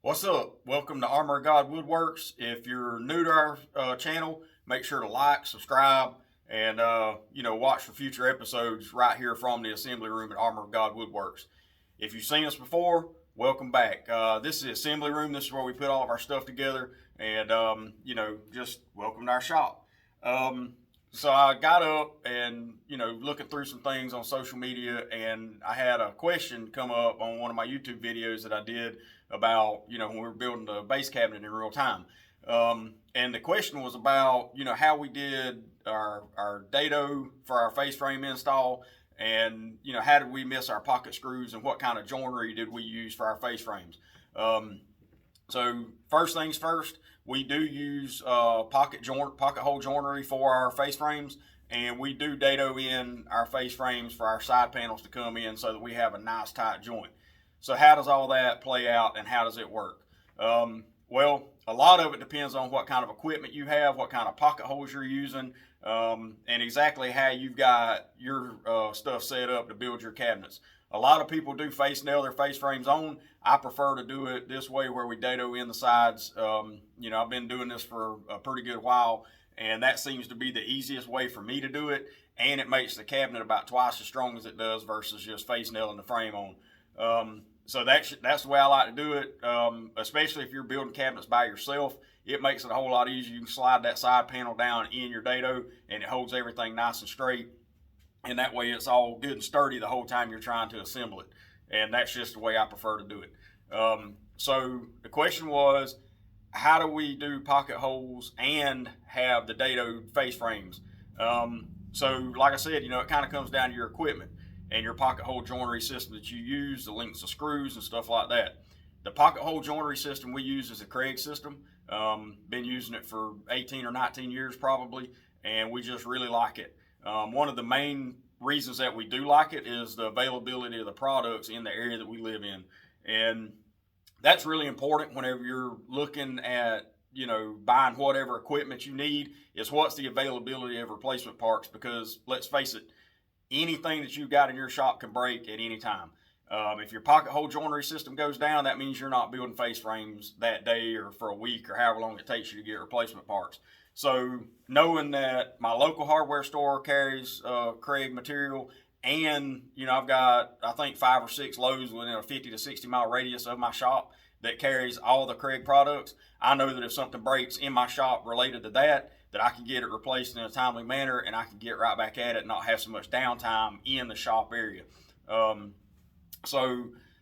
What's up? Welcome to Armor of God Woodworks. If you're new to our channel, make sure to like, subscribe, and watch for future episodes right here from the assembly room at Armor of God Woodworks. If you've seen us before, welcome back. This is the assembly room. This is where we put all of our stuff together, and just welcome to our shop. So I got up and, looking through some things on social media, and I had a question come up on one of my YouTube videos that I did about, when we were building the base cabinet in real time. And the question was about, how we did our dado for our face frame install, and, how did we miss our pocket screws, and what kind of joinery did we use for our face frames. So first things first, we do use pocket hole joinery for our face frames, and we do dado in our face frames for our side panels to come in so that we have a nice tight joint. So how does all that play out, and how does it work? Well, a lot of it depends on what kind of equipment you have, what kind of pocket holes you're using, and exactly how you've got your stuff set up to build your cabinets. A lot of people do face nail their face frames on. I prefer to do it this way, where we dado in the sides. I've been doing this for a pretty good while, and that seems to be the easiest way for me to do it, and it makes the cabinet about twice as strong as it does versus just face nailing the frame on. So that's the way I like to do it, especially if you're building cabinets by yourself. It makes it a whole lot easier. You can slide that side panel down in your dado, and it holds everything nice and straight. And that way it's all good and sturdy the whole time you're trying to assemble it. And that's just the way I prefer to do it. So the question was, how do we do pocket holes and have the dado face frames? So like I said, it kind of comes down to your equipment and your pocket hole joinery system that you use, the lengths of screws and stuff like that. The pocket hole joinery system we use is a Craig system. Been using it for 18 or 19 years probably, and we just really like it. One of the main reasons that we do like it is the availability of the products in the area that we live in. And that's really important whenever you're looking at, buying whatever equipment you need, is what's the availability of replacement parts, because let's face it, anything that you've got in your shop can break at any time. If your pocket hole joinery system goes down, that means you're not building face frames that day or for a week or however long it takes you to get replacement parts. So knowing that my local hardware store carries Craig material, and I've got, I think, 5 or 6 Lowe's within a 50 to 60 mile radius of my shop that carries all the Craig products, I know that if something breaks in my shop related to that I can get it replaced in a timely manner, and I can get right back at it and not have so much downtime in the shop area.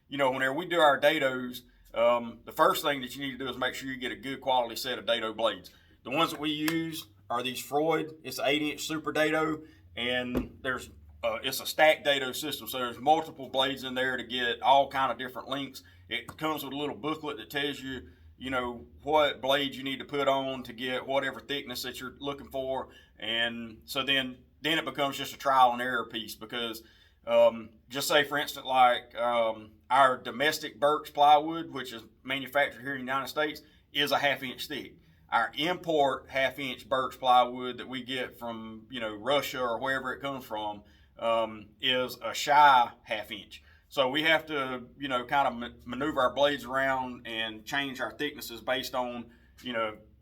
Whenever we do our dados, the first thing that you need to do is make sure you get a good quality set of dado blades. The ones that we use are these Freud. It's an 8-inch super dado, and it's a stacked dado system, so there's multiple blades in there to get all kind of different lengths. It comes with a little booklet that tells you, what blades you need to put on to get whatever thickness that you're looking for. And so then it becomes just a trial and error piece, because just say, for instance, like our domestic Birch plywood, which is manufactured here in the United States, is a 1/2 inch thick. Our import 1/2 inch Birch plywood that we get from, Russia or wherever it comes from, is a shy 1/2 inch. So we have to, kind of maneuver our blades around and change our thicknesses based on,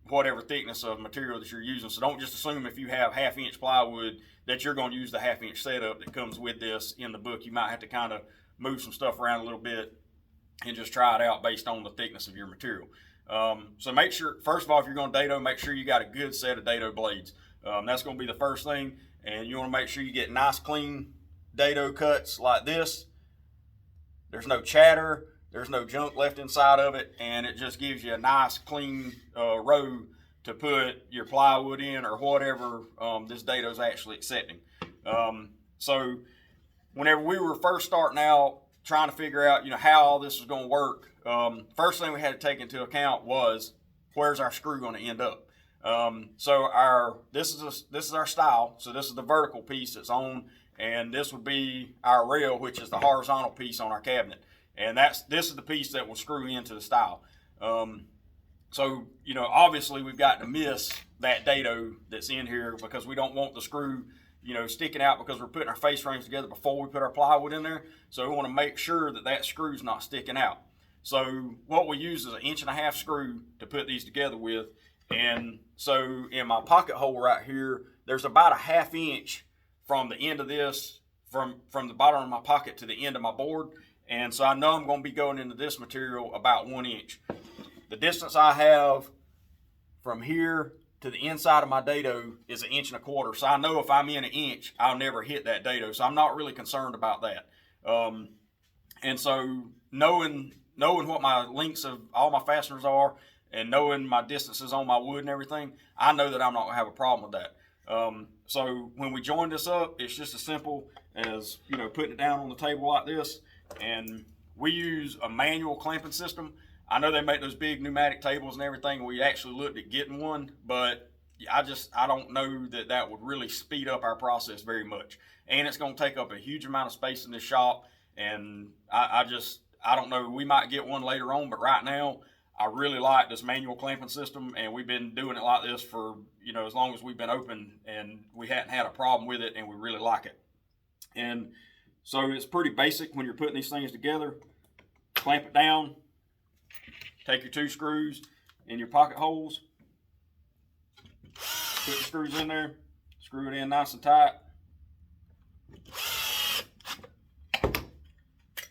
whatever thickness of material that you're using. So don't just assume if you have 1/2 inch plywood that you're going to use the 1/2 inch setup that comes with this in the book. You might have to kind of move some stuff around a little bit and just try it out based on the thickness of your material. So make sure, first of all, if you're going to dado, make sure you got a good set of dado blades. That's going to be the first thing. And you want to make sure you get nice, clean dado cuts like this. There's no chatter, there's no junk left inside of it, and it just gives you a nice, clean row to put your plywood in, or whatever this dado is actually accepting. So whenever we were first starting out, trying to figure out, how all this was going to work, first thing we had to take into account was, where's our screw going to end up? This is our stile. So this is the vertical piece that's on, and this would be our rail, which is the horizontal piece on our cabinet. And this is the piece that will screw into the stile. Obviously we've got to miss that dado that's in here, because we don't want the screw, sticking out, because we're putting our face frames together before we put our plywood in there. So we want to make sure that screw's not sticking out. So what we use is an 1.5 inch screw to put these together with. And so in my pocket hole right here, there's about a 1/2 inch from the end of this, from the bottom of my pocket to the end of my board. And so I know I'm going to be going into this material about 1 inch. The distance I have from here to the inside of my dado is 1.25 inches. So I know if I'm in 1 inch, I'll never hit that dado. So I'm not really concerned about that. And so knowing what my lengths of all my fasteners are and knowing my distances on my wood and everything, I know that I'm not gonna have a problem with that. So when we join this up, it's just as simple as, you know, putting it down on the table like this. And we use a manual clamping system. I know they make those big pneumatic tables and everything. We actually looked at getting one, but I don't know that would really speed up our process very much. And it's going to take up a huge amount of space in this shop. And I don't know, we might get one later on, but right now I really like this manual clamping system, and we've been doing it like this for, you know, as long as we've been open, and we hadn't had a problem with it, and we really like it. And so it's pretty basic when you're putting these things together. Clamp it down, take your 2 screws in your pocket holes, put the screws in there, screw it in nice and tight,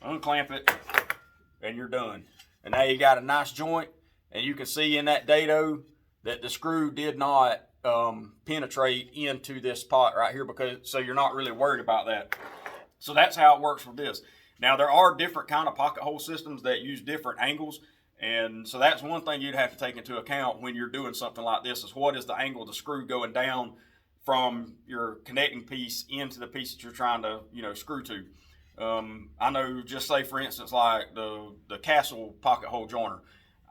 unclamp it, and you're done. And now you got a nice joint, and you can see in that dado that the screw did not penetrate into this pot right here, so you're not really worried about that. So that's how it works with this. Now there are different kind of pocket hole systems that use different angles, and so that's one thing you'd have to take into account when you're doing something like this, is what is the angle of the screw going down from your connecting piece into the piece that you're trying to, you know, screw to. I know, just say for instance, like the Castle pocket hole joiner,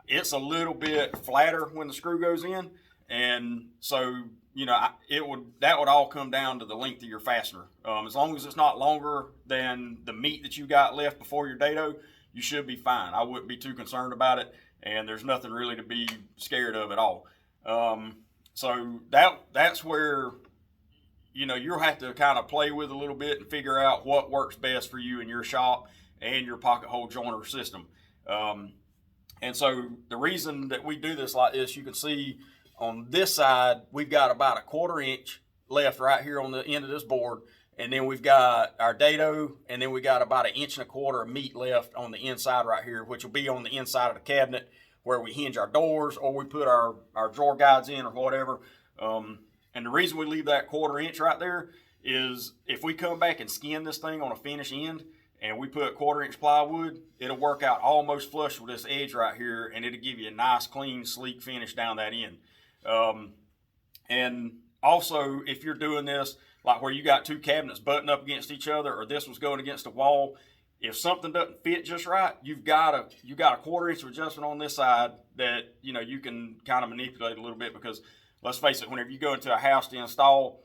it's a little bit flatter when the screw goes in, and so, you know, that would all come down to the length of your fastener. As long as it's not longer than the meat that you got left before your dado, you should be fine. I wouldn't be too concerned about it, and there's nothing really to be scared of at all. So that's where, you know, you'll have to kind of play with a little bit and figure out what works best for you in your shop and your pocket hole joiner system. And so the reason that we do this like this, you can see on this side, we've got about a 1/4 inch left right here on the end of this board. And then we've got our dado, and then we got about 1.25 inches of meat left on the inside right here, which will be on the inside of the cabinet where we hinge our doors or we put our drawer guides in or whatever. And the reason we leave that 1/4 inch right there is if we come back and skin this thing on a finish end and we put 1/4 inch plywood, it'll work out almost flush with this edge right here, and it'll give you a nice, clean, sleek finish down that end. And also, if you're doing this, like where you got 2 cabinets butting up against each other, or this one's going against a wall, if something doesn't fit just right, you got a 1/4 inch of adjustment on this side that, you know, you can kind of manipulate a little bit, because let's face it, whenever you go into a house to install,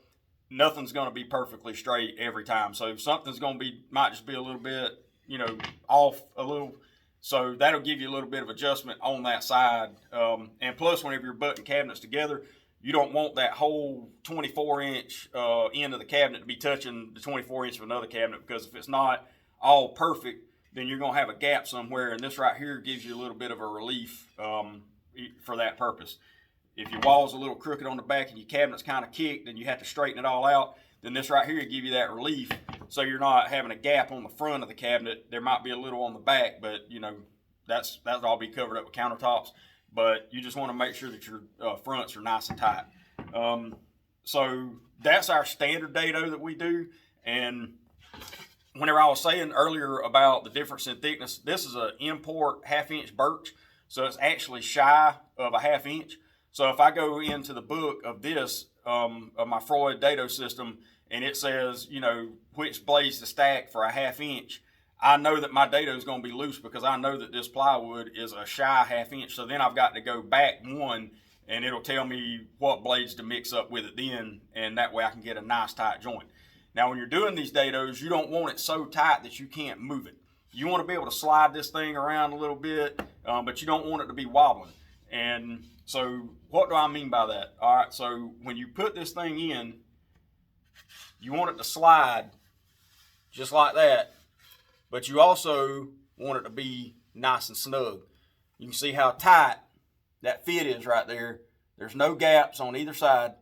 nothing's going to be perfectly straight every time. So something's going to might just be a little bit, you know, off a little. So that'll give you a little bit of adjustment on that side. And plus, whenever you're butting cabinets together, you don't want that whole 24 inch end of the cabinet to be touching the 24 inch of another cabinet, because if it's not all perfect, then you're going to have a gap somewhere. And this right here gives you a little bit of a relief for that purpose. If your wall's a little crooked on the back and your cabinet's kind of kicked and you have to straighten it all out, then this right here will give you that relief, so you're not having a gap on the front of the cabinet. There might be a little on the back, but, you know, that'll all be covered up with countertops. But you just want to make sure that your fronts are nice and tight. So that's our standard dado that we do. And whenever I was saying earlier about the difference in thickness, this is an import 1/2 inch birch, so it's actually shy of a 1/2 inch. So if I go into the book of this, of my Freud dado system, and it says, you know, which blades to stack for a 1/2 inch, I know that my dado is going to be loose, because I know that this plywood is a shy 1/2 inch. So then I've got to go back one, and it'll tell me what blades to mix up with it then, and that way I can get a nice tight joint. Now, when you're doing these dados, you don't want it so tight that you can't move it. You want to be able to slide this thing around a little bit, but you don't want it to be wobbling. And so what do I mean by that? All right, so when you put this thing in, you want it to slide just like that, but you also want it to be nice and snug. You can see how tight that fit is right there. There's no gaps on either side,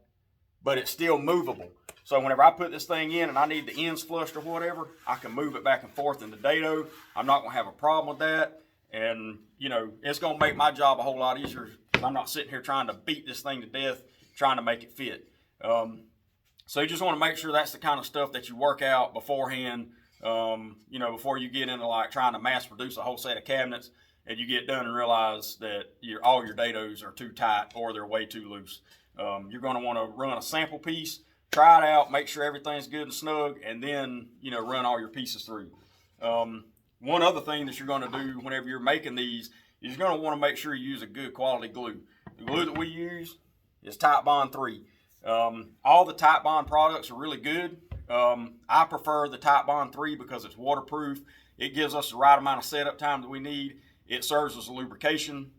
but it's still movable. So whenever I put this thing in and I need the ends flushed or whatever, I can move it back and forth in the dado. I'm not going to have a problem with that. And, you know, it's going to make my job a whole lot easier. I'm not sitting here trying to beat this thing to death, trying to make it fit. So you just want to make sure that's the kind of stuff that you work out beforehand, you know, before you get into like trying to mass produce a whole set of cabinets and you get done and realize that all your dados are too tight or they're way too loose. You're going to want to run a sample piece, try it out, make sure everything's good and snug, and then, you know, run all your pieces through. One other thing that you're going to do whenever you're making these is you're going to want to make sure you use a good quality glue. The glue that we use is Titebond 3. All the Titebond products are really good. I prefer the Titebond 3 because it's waterproof. It gives us the right amount of setup time that we need. It serves as a lubrication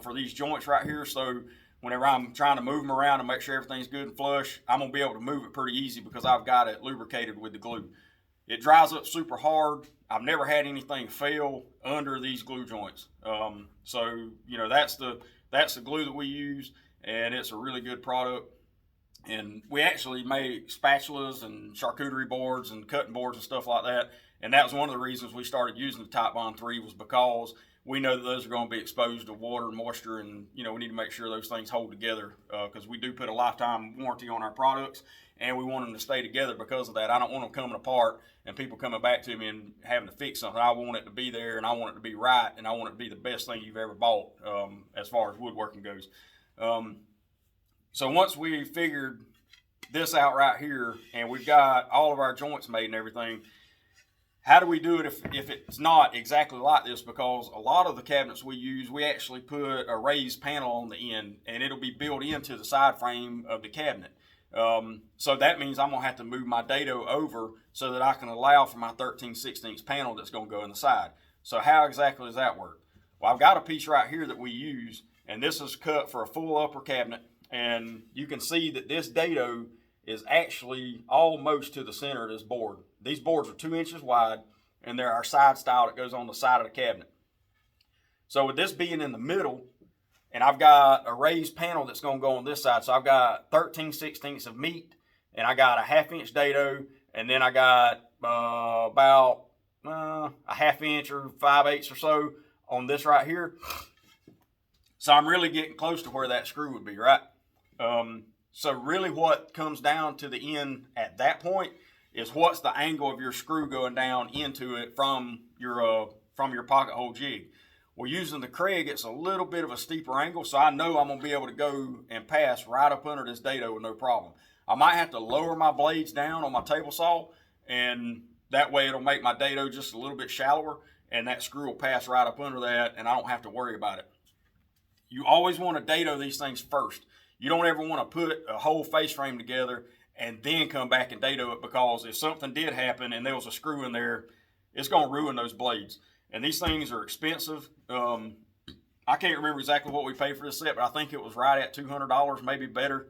for these joints right here. So whenever I'm trying to move them around and make sure everything's good and flush, I'm going to be able to move it pretty easy because I've got it lubricated with the glue. It dries up super hard. I've never had anything fail under these glue joints. So, you know, that's the glue that we use, and it's a really good product. And we actually make spatulas and charcuterie boards and cutting boards and stuff like that. And that was one of the reasons we started using the Titebond 3 was because we know that those are going to be exposed to water and moisture, and, you know, we need to make sure those things hold together because we do put a lifetime warranty on our products, and we want them to stay together because of that. I don't want them coming apart and people coming back to me and having to fix something. I want it to be there, and I want it to be right, and I want it to be the best thing you've ever bought as far as woodworking goes. So once we figured this out right here, and we've got all of our joints made and everything, how do we do it if it's not exactly like this? Because a lot of the cabinets we use, we actually put a raised panel on the end, and it'll be built into the side frame of the cabinet. So that means I'm going to have to move my dado over so that I can allow for my 13/16 panel that's going to go in the side. So how exactly does that work? Well, I've got a piece right here that we use, and this is cut for a full upper cabinet, and you can see that this dado is actually almost to the center of this board. These boards are 2 inches wide, and they're our side style that goes on the side of the cabinet. So with this being in the middle, and I've got a raised panel that's going to go on this side, so I've got 13/16 of meat, and I got a 1/2 inch dado, and then I got about a 1/2 inch or 5/8 or so on this right here. So I'm really getting close to where that screw would be, right? So really what comes down to the end at that point is what's the angle of your screw going down into it from your pocket hole jig. Well, using the Craig, it's a little bit of a steeper angle, so I know I'm going to be able to go and pass right up under this dado with no problem. I might have to lower my blades down on my table saw, and that way it'll make my dado just a little bit shallower, and that screw will pass right up under that, and I don't have to worry about it. You always want to dado these things first. You don't ever want to put a whole face frame together and then come back and dado it, because if something did happen and there was a screw in there, it's going to ruin those blades. And these things are expensive. I can't remember exactly what we paid for this set, but I think it was right at $200, maybe better.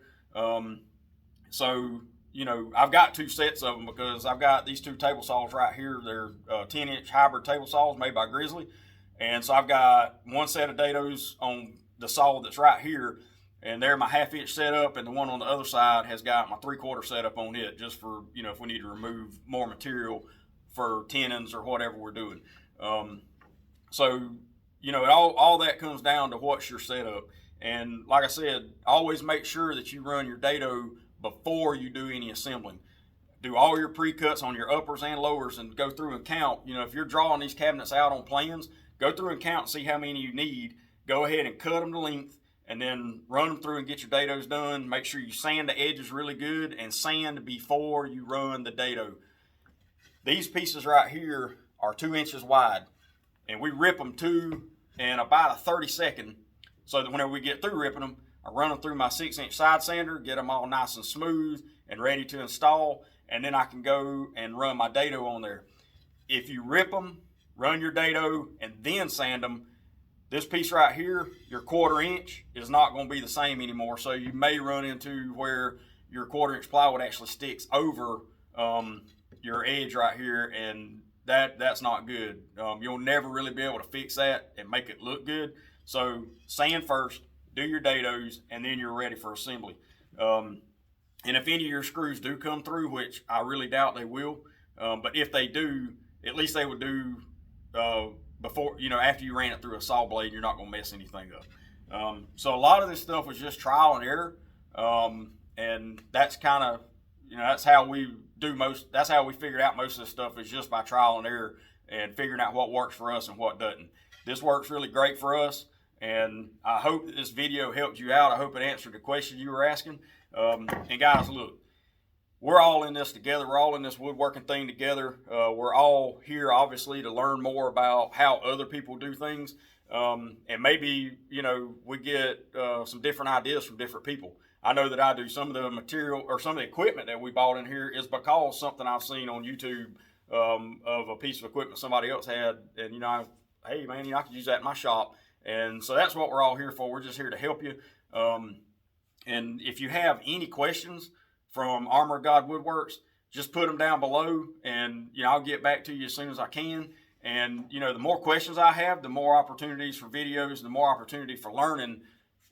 So, you know, I've got 2 sets of them because I've got these 2 table saws right here. They're 10-inch hybrid table saws made by Grizzly. And so I've got one set of dados on the saw that's right here, and they're my 1/2 inch setup, and the one on the other side has got my 3/4 setup on it, just for, you know, if we need to remove more material for tenons or whatever we're doing. So, you know, all that comes down to what's your setup. And like I said, always make sure that you run your dado before you do any assembling. Do all your pre-cuts on your uppers and lowers and go through and count. You know, if you're drawing these cabinets out on plans, go through and count and see how many you need. Go ahead and cut them to length, and then run them through and get your dados done. Make sure you sand the edges really good, and sand before you run the dado. These pieces right here are 2 inches wide, and we rip them to in about a 30-second, so that whenever we get through ripping them, I run them through my 6-inch side sander, get them all nice and smooth and ready to install, and then I can go and run my dado on there. If you rip them, run your dado, and then sand them, this piece right here, your 1/4 inch, is not going to be the same anymore. So you may run into where your 1/4 inch plywood actually sticks over your edge right here, and that's not good. You'll never really be able to fix that and make it look good. So sand first, do your dados, and then you're ready for assembly. And if any of your screws do come through, which I really doubt they will, but if they do, at least they would do before, after you ran it through a saw blade, you're not going to mess anything up. So a lot of this stuff was just trial and error, and that's kind of, that's how we do that's how we figured out most of this stuff, is just by trial and error and figuring out what works for us and what doesn't. This works really great for us, and I hope that this video helped you out. I hope it answered the question you were asking. And guys, look, we're all in this together. We're all in this woodworking thing together. We're all here, obviously, to learn more about how other people do things. And maybe, we get some different ideas from different people. I know that I do. Some of the material or some of the equipment that we bought in here is because something I've seen on YouTube of a piece of equipment somebody else had. And, hey, man, I could use that in my shop. And so that's what we're all here for. We're just here to help you. And if you have any questions from Armor of God Woodworks, just put them down below, and I'll get back to you as soon as I can. And the more questions I have, the more opportunities for videos, the more opportunity for learning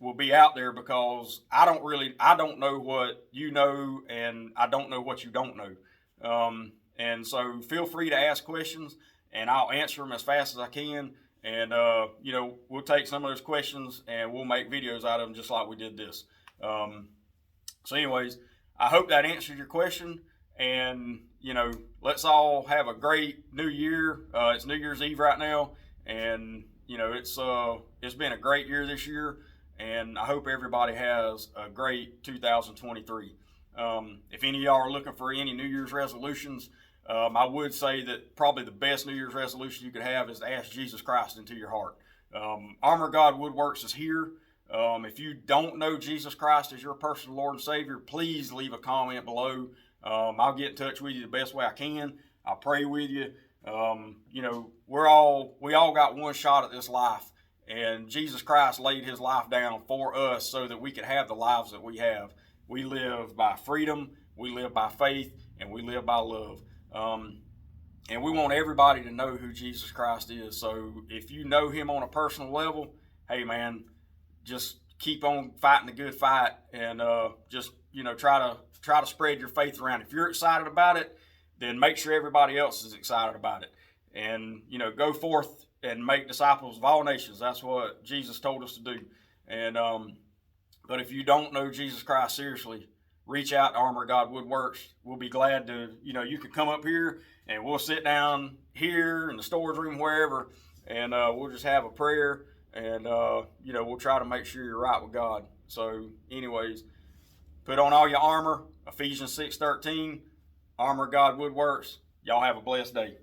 will be out there, because I don't know what you know, and I don't know what you don't know. And so feel free to ask questions, and I'll answer them as fast as I can. And we'll take some of those questions and we'll make videos out of them, just like we did this. So anyways, I hope that answered your question, and let's all have a great new year. It's New Year's Eve right now, and it's been a great year this year, and I hope everybody has a great 2023. If any of y'all are looking for any New Year's resolutions, I would say that probably the best New Year's resolution you could have is to ask Jesus Christ into your heart. Armor of God Woodworks is here. If you don't know Jesus Christ as your personal Lord and Savior, please leave a comment below. I'll get in touch with you the best way I can. I'll pray with you. We all got one shot at this life, and Jesus Christ laid his life down for us so that we could have the lives that we have. We live by freedom, we live by faith, and we live by love. And we want everybody to know who Jesus Christ is. So if you know him on a personal level, hey man, just keep on fighting the good fight, and try to spread your faith around. If you're excited about it, then make sure everybody else is excited about it. And go forth and make disciples of all nations. That's what Jesus told us to do. And but if you don't know Jesus Christ seriously, reach out to Armor of God Woodworks. We'll be glad to, you can come up here and we'll sit down here in the storage room, wherever, and we'll just have a prayer, and we'll try to make sure you're right with God. So anyways, put on all your armor. Ephesians 6:13, Armor of God Woodworks. Y'all have a blessed day.